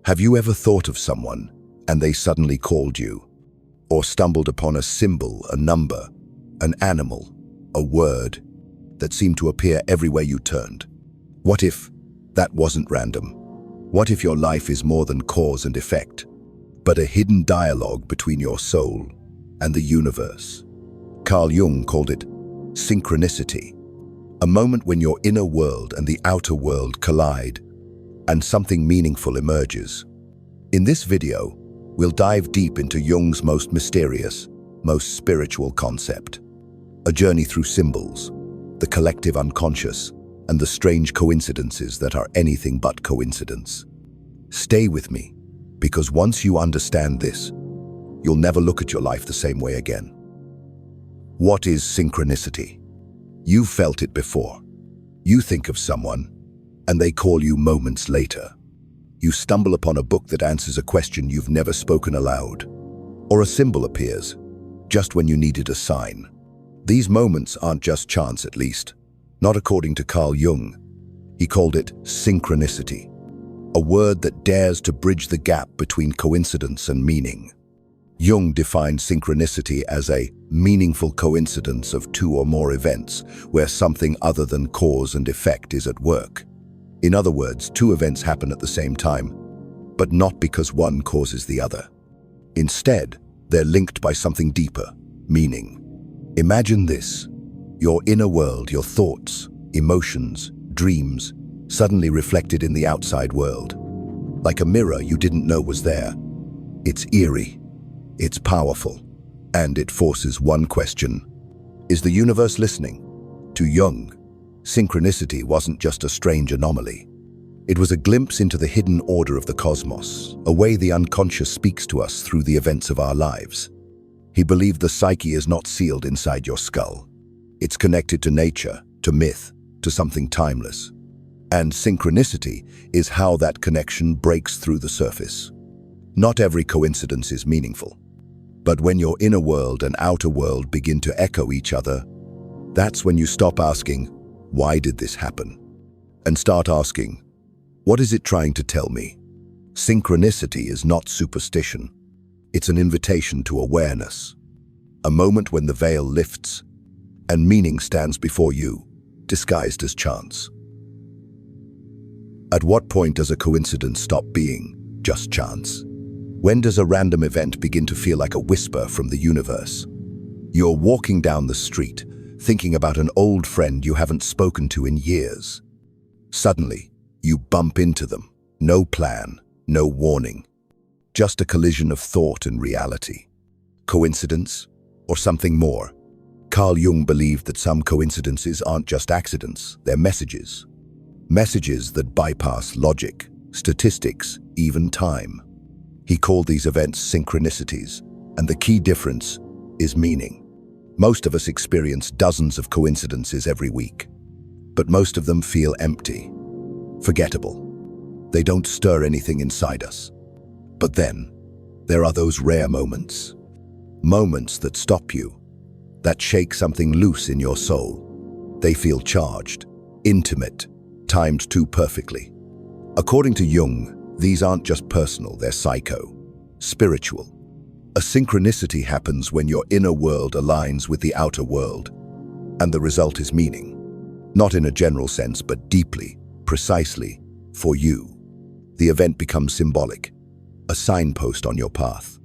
Have you ever thought of someone and they suddenly called you? Or stumbled upon a symbol, a number, an animal, a word that seemed to appear everywhere you turned? What if that wasn't random? What if your life is more than cause and effect, but a hidden dialogue between your soul and the universe? Carl Jung called it synchronicity, a moment when your inner world and the outer world collide and something meaningful emerges. In this video, we'll dive deep into Jung's most mysterious, most spiritual concept, a journey through symbols, the collective unconscious, and the strange coincidences that are anything but coincidence. Stay with me, because once you understand this, you'll never look at your life the same way again. What is synchronicity? You've felt it before. You think of someone, and they call you moments later. You stumble upon a book that answers a question you've never spoken aloud, or a symbol appears just when you needed a sign. These moments aren't just chance, at least, not according to Carl Jung. He called it synchronicity, a word that dares to bridge the gap between coincidence and meaning. Jung defined synchronicity as a meaningful coincidence of two or more events where something other than cause and effect is at work. In other words, two events happen at the same time, but not because one causes the other. Instead, they're linked by something deeper, meaning. Imagine this: your inner world, your thoughts, emotions, dreams, suddenly reflected in the outside world. Like a mirror you didn't know was there. It's eerie, it's powerful, and it forces one question. Is the universe listening? To Jung, synchronicity wasn't just a strange anomaly. It was a glimpse into the hidden order of the cosmos, a way the unconscious speaks to us through the events of our lives. He believed the psyche is not sealed inside your skull. It's connected to nature, to myth, to something timeless. And synchronicity is how that connection breaks through the surface. Not every coincidence is meaningful. But when your inner world and outer world begin to echo each other, that's when you stop asking, "Why did this happen?" and start asking, "What is it trying to tell me?" Synchronicity is not superstition. It's an invitation to awareness, a moment when the veil lifts and meaning stands before you, disguised as chance. At what point does a coincidence stop being just chance? When does a random event begin to feel like a whisper from the universe? You're walking down the street, thinking about an old friend you haven't spoken to in years. Suddenly, you bump into them. No plan, no warning. Just a collision of thought and reality. Coincidence, or something more? Carl Jung believed that some coincidences aren't just accidents, they're messages. Messages that bypass logic, statistics, even time. He called these events synchronicities, and the key difference is meaning. Most of us experience dozens of coincidences every week, but most of them feel empty, forgettable. They don't stir anything inside us. But then, there are those rare moments. Moments that stop you, that shake something loose in your soul. They feel charged, intimate, timed too perfectly. According to Jung, these aren't just personal, they're psycho, spiritual. A synchronicity happens when your inner world aligns with the outer world, and the result is meaning. Not in a general sense, but deeply, precisely, for you. The event becomes symbolic, a signpost on your path.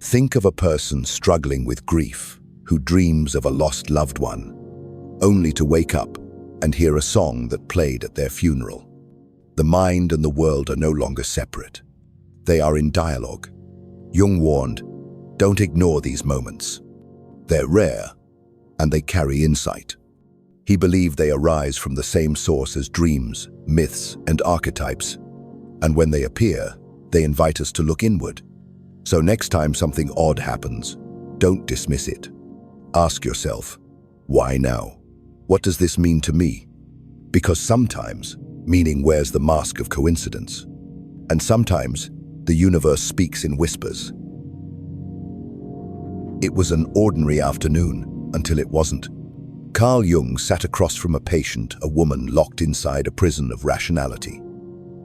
Think of a person struggling with grief, who dreams of a lost loved one, only to wake up and hear a song that played at their funeral. The mind and the world are no longer separate. They are in dialogue. Jung warned, don't ignore these moments. They're rare, and they carry insight. He believed they arise from the same source as dreams, myths, and archetypes, and when they appear, they invite us to look inward. So next time something odd happens, don't dismiss it. Ask yourself, why now? What does this mean to me? Because sometimes, meaning wears the mask of coincidence, and sometimes the universe speaks in whispers. It was an ordinary afternoon until it wasn't. Carl Jung sat across from a patient, a woman locked inside a prison of rationality.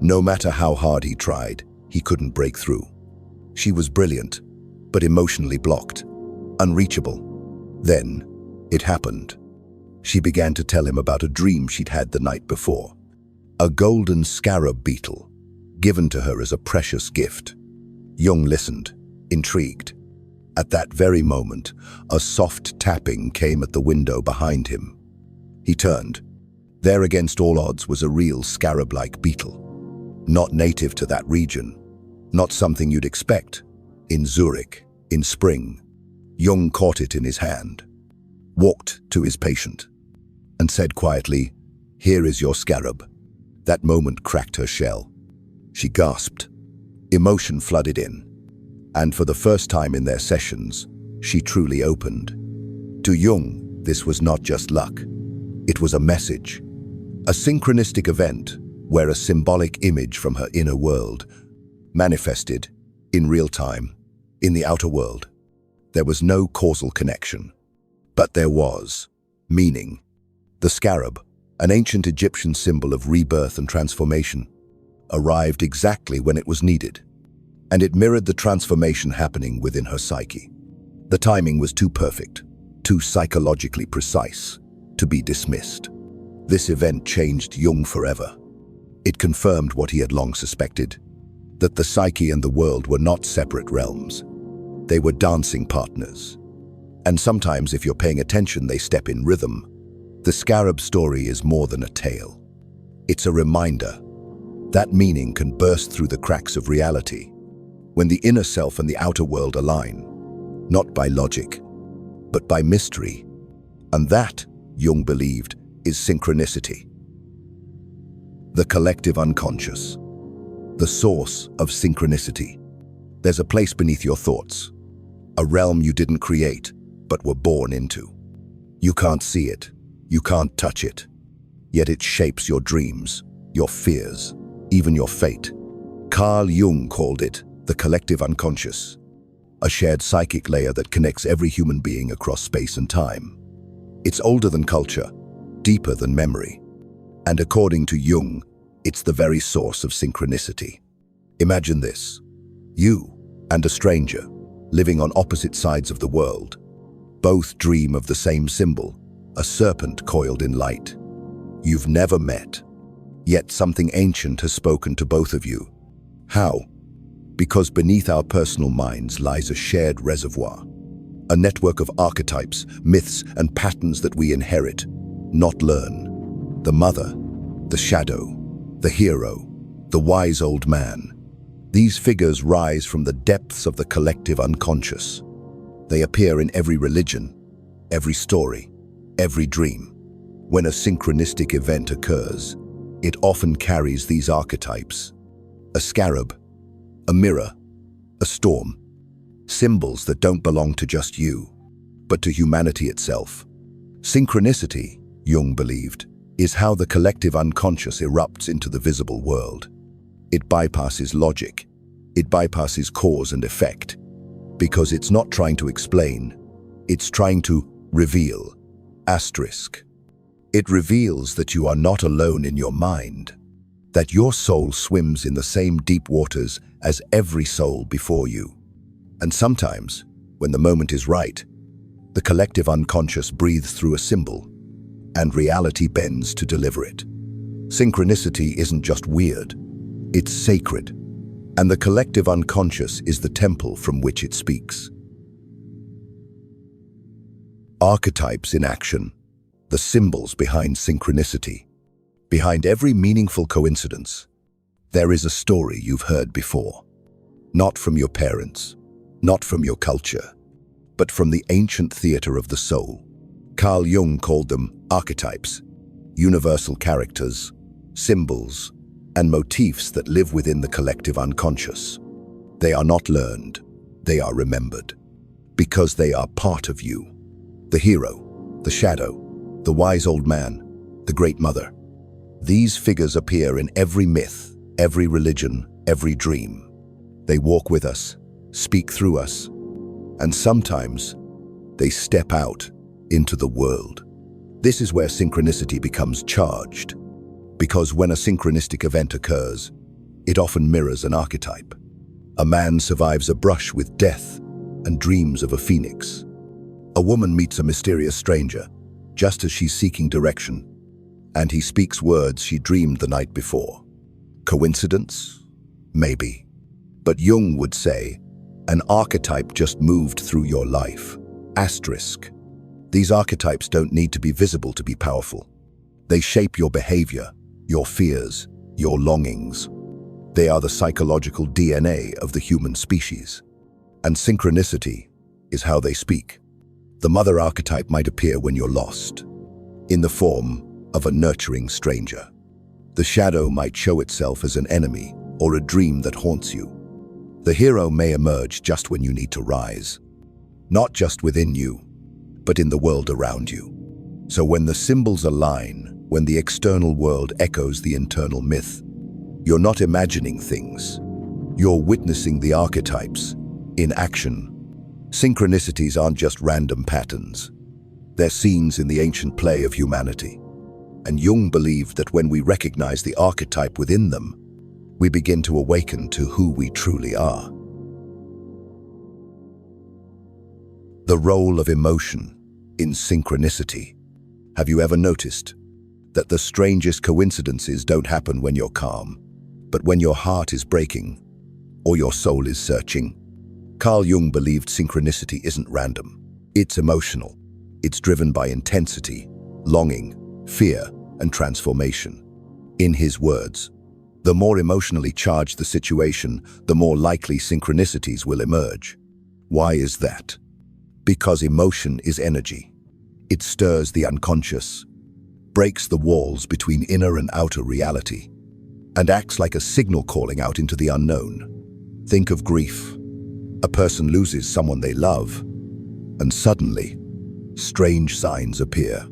No matter how hard he tried, he couldn't break through. She was brilliant, but emotionally blocked, unreachable. Then, it happened. She began to tell him about a dream she'd had the night before. A golden scarab beetle, given to her as a precious gift. Jung listened, intrigued. At that very moment, a soft tapping came at the window behind him. He turned. There against all odds was a real scarab-like beetle. Not native to that region. Not something you'd expect. In Zurich, in spring. Jung caught it in his hand, walked to his patient, and said quietly, "Here is your scarab." That moment cracked her shell. She gasped. Emotion flooded in. And for the first time in their sessions, she truly opened. To Jung, this was not just luck. It was a message. A synchronistic event where a symbolic image from her inner world manifested in real time in the outer world. There was no causal connection, but there was meaning. The scarab, an ancient Egyptian symbol of rebirth and transformation, arrived exactly when it was needed, and it mirrored the transformation happening within her psyche. The timing was too perfect, too psychologically precise, to be dismissed. This event changed Jung forever. It confirmed what he had long suspected, that the psyche and the world were not separate realms. They were dancing partners. And sometimes, if you're paying attention, they step in rhythm. The scarab story is more than a tale. It's a reminder that meaning can burst through the cracks of reality when the inner self and the outer world align, not by logic, but by mystery. And that, Jung believed, is synchronicity. The collective unconscious, the source of synchronicity. There's a place beneath your thoughts, a realm you didn't create, but were born into. You can't see it, you can't touch it, yet it shapes your dreams, your fears, even your fate. Carl Jung called it the collective unconscious, a shared psychic layer that connects every human being across space and time. It's older than culture, deeper than memory, and according to Jung, it's the very source of synchronicity. Imagine this: you and a stranger, living on opposite sides of the world. Both dream of the same symbol, a serpent coiled in light. You've never met, yet something ancient has spoken to both of you. How? Because beneath our personal minds lies a shared reservoir, a network of archetypes, myths, and patterns that we inherit, not learn. The mother, the shadow, the hero, the wise old man. These figures rise from the depths of the collective unconscious. They appear in every religion, every story, every dream. When a synchronistic event occurs, it often carries these archetypes: a scarab, a mirror, a storm, symbols that don't belong to just you, but to humanity itself. Synchronicity, Jung believed, is how the collective unconscious erupts into the visible world. It bypasses logic, it bypasses cause and effect, because it's not trying to explain, it's trying to reveal. Asterisk. It reveals that you are not alone in your mind, that your soul swims in the same deep waters as every soul before you. And sometimes, when the moment is right, the collective unconscious breathes through a symbol, and reality bends to deliver it. Synchronicity isn't just weird, it's sacred, and the collective unconscious is the temple from which it speaks. Archetypes in action, the symbols behind synchronicity. Behind every meaningful coincidence, there is a story you've heard before. Not from your parents, not from your culture, but from the ancient theater of the soul. Carl Jung called them archetypes, universal characters, symbols, and motifs that live within the collective unconscious. They are not learned, they are remembered, because they are part of you. The hero, the shadow, the wise old man, the great mother. These figures appear in every myth, every religion, every dream. They walk with us, speak through us, and sometimes they step out into the world. This is where synchronicity becomes charged, because when a synchronistic event occurs, it often mirrors an archetype. A man survives a brush with death and dreams of a phoenix. A woman meets a mysterious stranger, just as she's seeking direction, and he speaks words she dreamed the night before. Coincidence? Maybe. But Jung would say, an archetype just moved through your life. Asterisk. These archetypes don't need to be visible to be powerful. They shape your behavior, your fears, your longings. They are the psychological DNA of the human species. And synchronicity is how they speak. The mother archetype might appear when you're lost, in the form of a nurturing stranger. The shadow might show itself as an enemy or a dream that haunts you. The hero may emerge just when you need to rise, not just within you, but in the world around you. So when the symbols align, when the external world echoes the internal myth, you're not imagining things. You're witnessing the archetypes in action. Synchronicities aren't just random patterns. They're scenes in the ancient play of humanity. And Jung believed that when we recognize the archetype within them, we begin to awaken to who we truly are. The role of emotion in synchronicity. Have you ever noticed that the strangest coincidences don't happen when you're calm, but when your heart is breaking or your soul is searching? Carl Jung believed synchronicity isn't random. It's emotional. It's driven by intensity, longing, fear, and transformation. In his words, the more emotionally charged the situation, the more likely synchronicities will emerge. Why is that? Because emotion is energy. It stirs the unconscious, breaks the walls between inner and outer reality, and acts like a signal calling out into the unknown. Think of grief. A person loses someone they love, and suddenly, strange signs appear.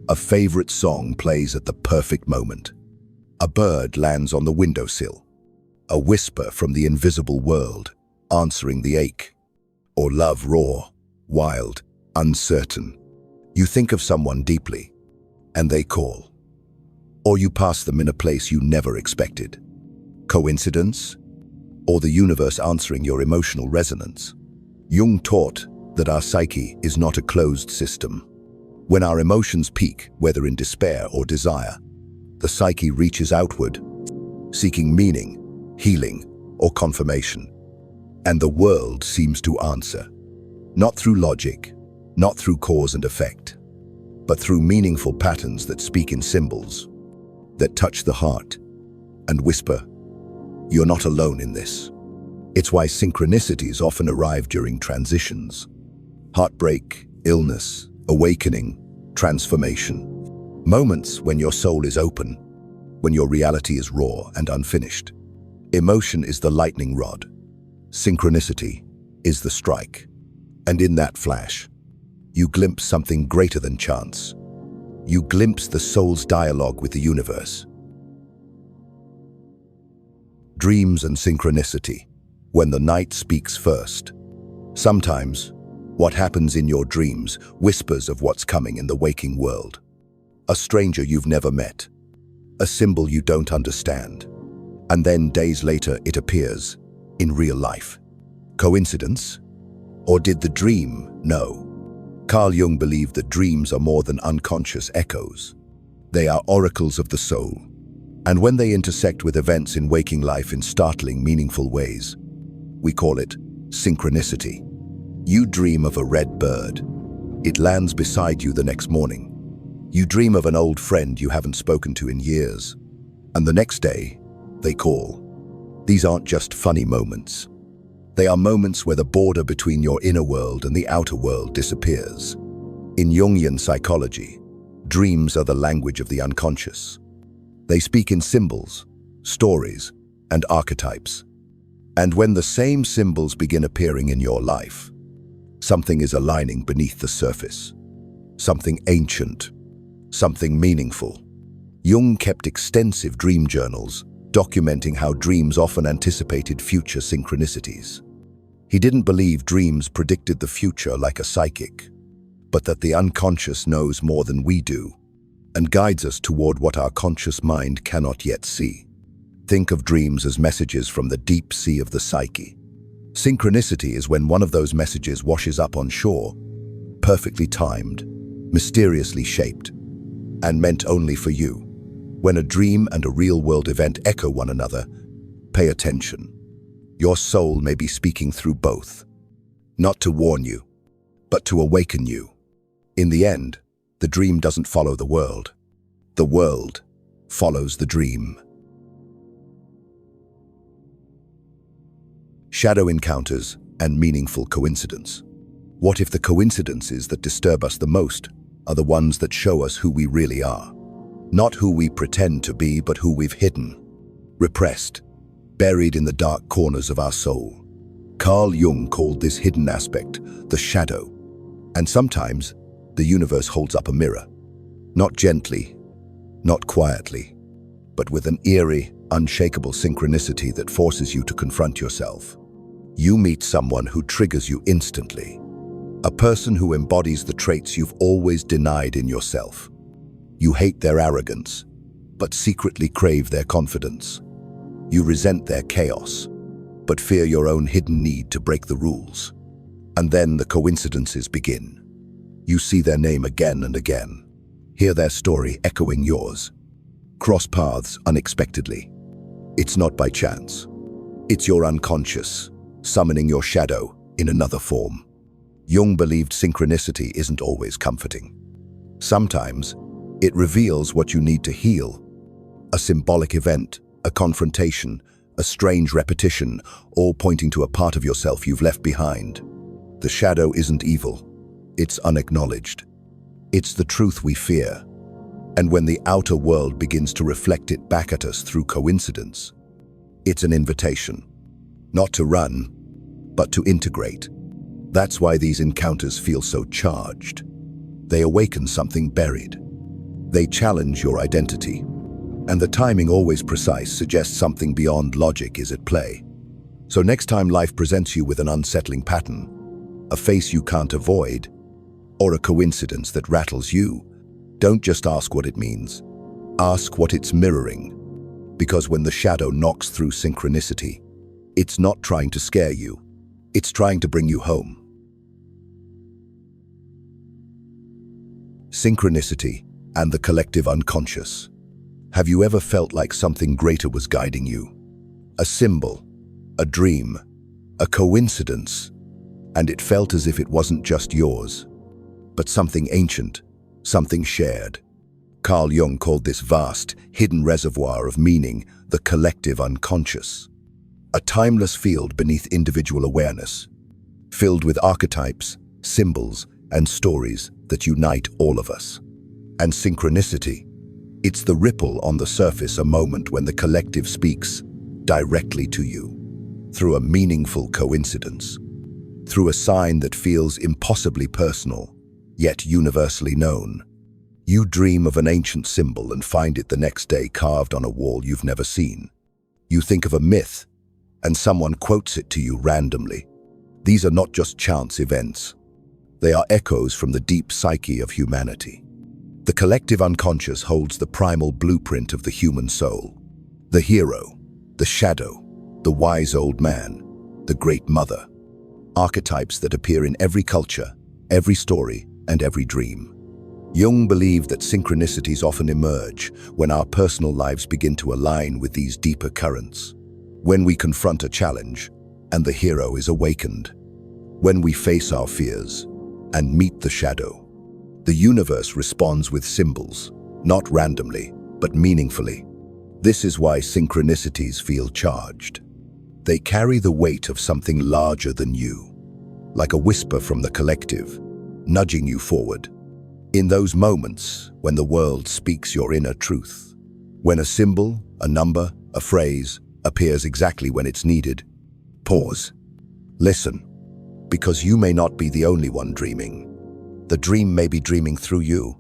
A favorite song plays at the perfect moment. A bird lands on the windowsill. A whisper from the invisible world, answering the ache. Or love raw, wild, uncertain. You think of someone deeply, and they call. Or you pass them in a place you never expected. Coincidence? Or the universe answering your emotional resonance? Jung taught that our psyche is not a closed system. When our emotions peak, whether in despair or desire, the psyche reaches outward, seeking meaning, healing, or confirmation. And the world seems to answer. Not through logic, not through cause and effect, but through meaningful patterns that speak in symbols, that touch the heart and whisper, "You're not alone in this." It's why synchronicities often arrive during transitions. Heartbreak, illness, awakening, transformation. Moments when your soul is open, when your reality is raw and unfinished. Emotion is the lightning rod. Synchronicity is the strike. And in that flash, you glimpse something greater than chance. You glimpse the soul's dialogue with the universe. Dreams and synchronicity, when the night speaks first. Sometimes, what happens in your dreams whispers of what's coming in the waking world. A stranger you've never met, a symbol you don't understand, and then days later it appears in real life. Coincidence? Or did the dream know? Carl Jung believed that dreams are more than unconscious echoes. They are oracles of the soul, and when they intersect with events in waking life in startling, meaningful ways, we call it synchronicity. You dream of a red bird. It lands beside you the next morning. You dream of an old friend you haven't spoken to in years, and the next day, they call. These aren't just funny moments. They are moments where the border between your inner world and the outer world disappears. In Jungian psychology, dreams are the language of the unconscious. They speak in symbols, stories, and archetypes. And when the same symbols begin appearing in your life, something is aligning beneath the surface. Something ancient, something meaningful. Jung kept extensive dream journals, documenting how dreams often anticipated future synchronicities. He didn't believe dreams predicted the future like a psychic, but that the unconscious knows more than we do and guides us toward what our conscious mind cannot yet see. Think of dreams as messages from the deep sea of the psyche. Synchronicity is when one of those messages washes up on shore, perfectly timed, mysteriously shaped, and meant only for you. When a dream and a real-world event echo one another, pay attention. Your soul may be speaking through both, not to warn you, but to awaken you. In the end, the dream doesn't follow the world. The world follows the dream. Shadow encounters and meaningful coincidence. What if the coincidences that disturb us the most are the ones that show us who we really are? Not who we pretend to be, but who we've hidden, repressed, buried in the dark corners of our soul. Carl Jung called this hidden aspect the shadow. And sometimes, the universe holds up a mirror. Not gently, not quietly, but with an eerie, unshakable synchronicity that forces you to confront yourself. You meet someone who triggers you instantly. A person who embodies the traits you've always denied in yourself. You hate their arrogance, but secretly crave their confidence. You resent their chaos, but fear your own hidden need to break the rules. And then the coincidences begin. You see their name again and again, hear their story echoing yours. Cross paths unexpectedly. It's not by chance. It's your unconscious, summoning your shadow in another form. Jung believed synchronicity isn't always comforting. Sometimes, it reveals what you need to heal. A symbolic event, a confrontation, a strange repetition, all pointing to a part of yourself you've left behind. The shadow isn't evil. It's unacknowledged. It's the truth we fear. And when the outer world begins to reflect it back at us through coincidence, it's an invitation. Not to run, but to integrate. That's why these encounters feel so charged. They awaken something buried. They challenge your identity. And the timing, always precise, suggests something beyond logic is at play. So next time life presents you with an unsettling pattern, a face you can't avoid, or a coincidence that rattles you, don't just ask what it means. Ask what it's mirroring. Because when the shadow knocks through synchronicity, it's not trying to scare you. It's trying to bring you home. Synchronicity and the collective unconscious. Have you ever felt like something greater was guiding you? A symbol, a dream, a coincidence, and it felt as if it wasn't just yours, but something ancient, something shared. Carl Jung called this vast, hidden reservoir of meaning the collective unconscious. A timeless field beneath individual awareness, filled with archetypes, symbols, and stories that unite all of us. And synchronicity, it's the ripple on the surface, a moment when the collective speaks directly to you, through a meaningful coincidence, through a sign that feels impossibly personal, yet universally known. You dream of an ancient symbol and find it the next day carved on a wall you've never seen. You think of a myth, and someone quotes it to you randomly. These are not just chance events. They are echoes from the deep psyche of humanity. The collective unconscious holds the primal blueprint of the human soul. The hero, the shadow, the wise old man, the great mother. Archetypes that appear in every culture, every story, and every dream. Jung believed that synchronicities often emerge when our personal lives begin to align with these deeper currents. When we confront a challenge, and the hero is awakened. When we face our fears, and meet the shadow. The universe responds with symbols, not randomly, but meaningfully. This is why synchronicities feel charged. They carry the weight of something larger than you, like a whisper from the collective, nudging you forward. In those moments when the world speaks your inner truth, when a symbol, a number, a phrase appears exactly when it's needed, pause, listen, because you may not be the only one dreaming. The dream may be dreaming through you,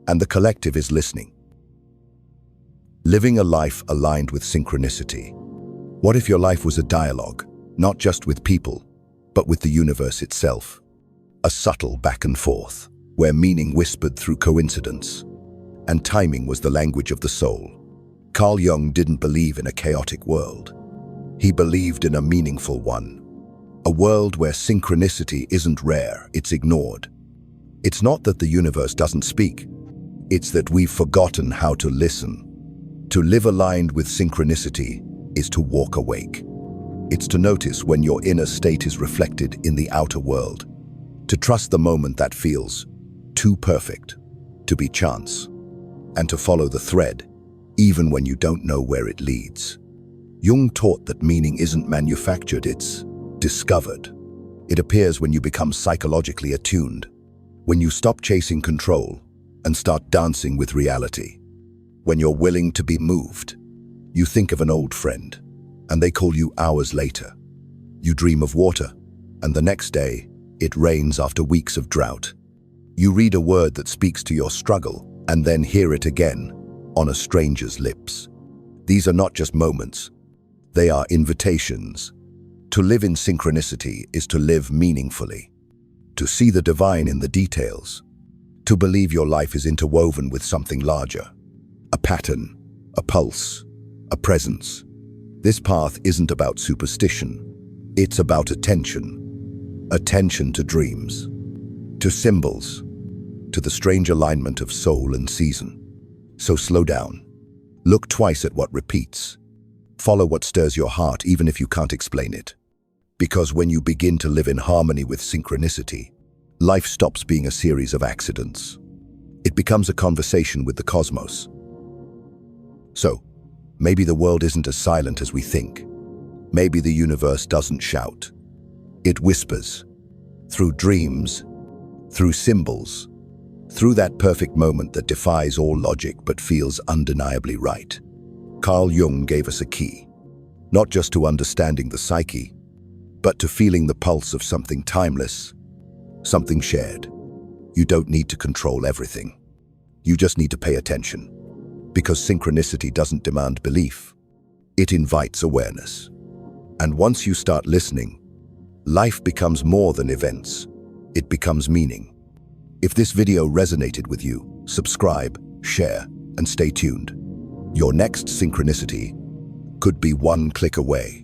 and the collective is listening. Living a life aligned with synchronicity. What if your life was a dialogue, not just with people, but with the universe itself? A subtle back and forth, where meaning whispered through coincidence, and timing was the language of the soul. Carl Jung didn't believe in a chaotic world. He believed in a meaningful one. A world where synchronicity isn't rare, it's ignored. It's not that the universe doesn't speak. It's that we've forgotten how to listen. To live aligned with synchronicity is to walk awake. It's to notice when your inner state is reflected in the outer world. To trust the moment that feels too perfect to be chance. And to follow the thread, even when you don't know where it leads. Jung taught that meaning isn't manufactured, it's discovered. It appears when you become psychologically attuned, when you stop chasing control and start dancing with reality. When you're willing to be moved. You think of an old friend, and they call you hours later. You dream of water, and the next day, it rains after weeks of drought. You read a word that speaks to your struggle, and then hear it again on a stranger's lips. These are not just moments, they are invitations. To live in synchronicity is to live meaningfully, to see the divine in the details, to believe your life is interwoven with something larger, a pattern, a pulse, a presence. This path isn't about superstition, it's about attention. Attention to dreams, to symbols, to the strange alignment of soul and season. So slow down. Look twice at what repeats. Follow what stirs your heart even if you can't explain it. Because when you begin to live in harmony with synchronicity, life stops being a series of accidents. It becomes a conversation with the cosmos. So, maybe the world isn't as silent as we think. Maybe the universe doesn't shout. It whispers. Through dreams, through symbols, through that perfect moment that defies all logic but feels undeniably right. Carl Jung gave us a key, not just to understanding the psyche, but to feeling the pulse of something timeless, something shared. You don't need to control everything. You just need to pay attention. Because synchronicity doesn't demand belief. It invites awareness. And once you start listening, life becomes more than events. It becomes meaning. If this video resonated with you, subscribe, share, and stay tuned. Your next synchronicity could be one click away.